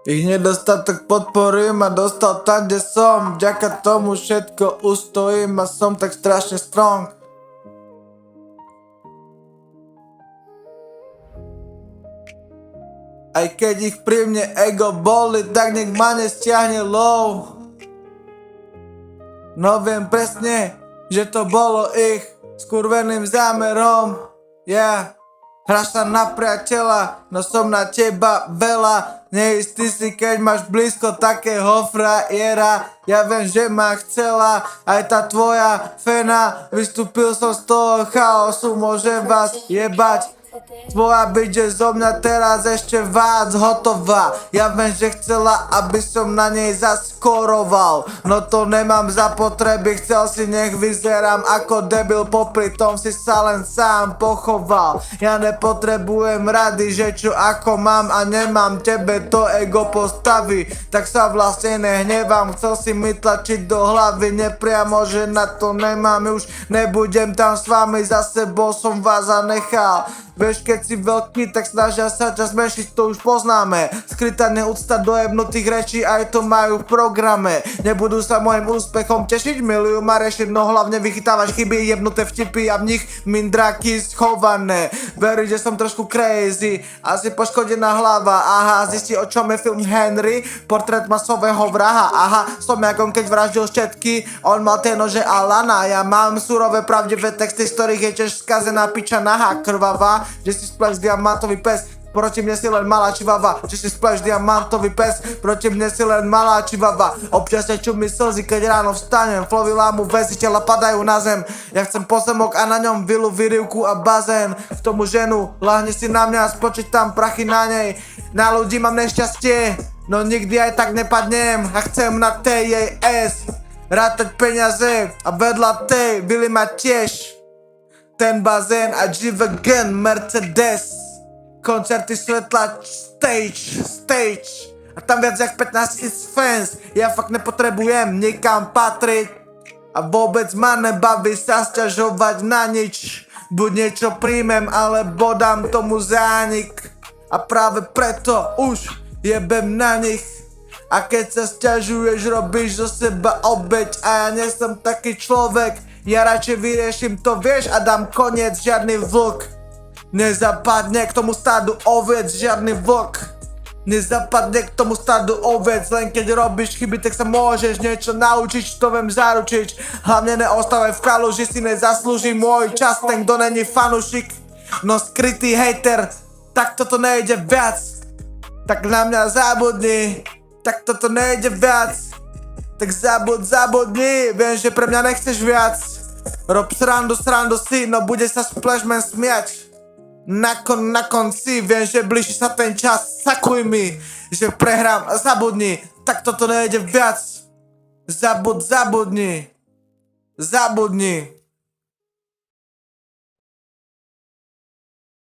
Ich nedostatok podpory ma dostal tam, kde som. Vďaka tomu všetko ustojím a som tak strašne strong. Aj keď ich pri mne ego boli, tak nech ma nestiahne low. No viem presne, že to bolo ich skurveným zámerom. Hráš sa na priateľa, no som na teba veľa. Neistý si, keď máš blízko takého frajera. Ja viem, že ma chcela aj tá tvoja fena. Vystúpil som z toho chaosu, môžem vás jebať. Tvoja byť, že zo mňa teraz ešte vác hotová. Ja viem, že chcela, aby som na nej zaskoroval. No to nemám za potreby, chcel si nech vyzerám ako debil. Popri tom si sa len sám pochoval. Ja nepotrebujem rady, že čo ako mám a nemám. Tebe to ego postaví, tak sa vlastne nehnevám. Chcel si mi tlačiť do hlavy nepriamo, že na to nemám. Už nebudem tam s vami, za sebou som vás zanechal. Vieš, keď si veľký, tak snažia sa ťa zmenšiť, to už poznáme. Skrytá neúcta do jebnutých rečí, aj to majú v programe. Nebudú sa môjim úspechom tešiť, milujú ma rešiť, no hlavne vychytávaš chyby, jebnuté vtipy a v nich mindráky schované. Verí, že som trošku crazy, asi poškodená hlava, aha, zistí, o čom je film Henry, portrét masového vraha, aha, som jak on, keď vraždil štetky, on mal tie nože a lana, ja mám surové pravdivé texty, z ktorých je tiež skazená piča nahá, krvavá. Že si spleš diamantový pes, proti mne si len malá čivava. Že si spleš diamantový pes, proti mne si len malá čivava. Občas ťa čumí slzy, keď ráno vstanem. Flovy lámu väzy, tela padajú na zem. Ja chcem pozemok a na ňom vilu, vyrivku a bazén. K tomu ženu, lahni si na mňa, spočítam prachy na nej. Na ľudí mám nešťastie, no nikdy aj tak nepadnem. A chcem na tej jej S rátať peniaze a vedľa tej vily mať tiež ten bazén a G-Wagon, Mercedes, koncerty svetla, stage a tam viac jak 15 000 fans. Ja fakt nepotrebujem nikam patriť a vôbec ma nebaví sa sťažovať na nič. Buď niečo príjmem, alebo dám tomu zánik a práve preto už jebem na nich. A keď sa sťažuješ, robíš zo seba obeť a ja nie som taký človek. Ja radšej vyriešim to, vieš, a dám koniec, žiadny vlk nezapadne k tomu stádu oviec, žiadny vlk nezapadne k tomu stádu oviec. Len keď robíš chyby, tak sa môžeš niečo naučiť, to viem zaručiť. Hlavne neostávaj v kaluži, si nezaslúži môj čas, ten kto není fanušik, no skrytý hejter. Tak toto nejde viac, tak na mňa zabudni. Tak toto nejde viac, tak zabudni. Viem, že pre mňa nechceš viac. Rob srandu si, no bude sa Splashman smiať na konci. Viem, že blíži sa ten čas, sakuj mi, že prehrám a zabudni. Tak toto nejde viac. Zabudni.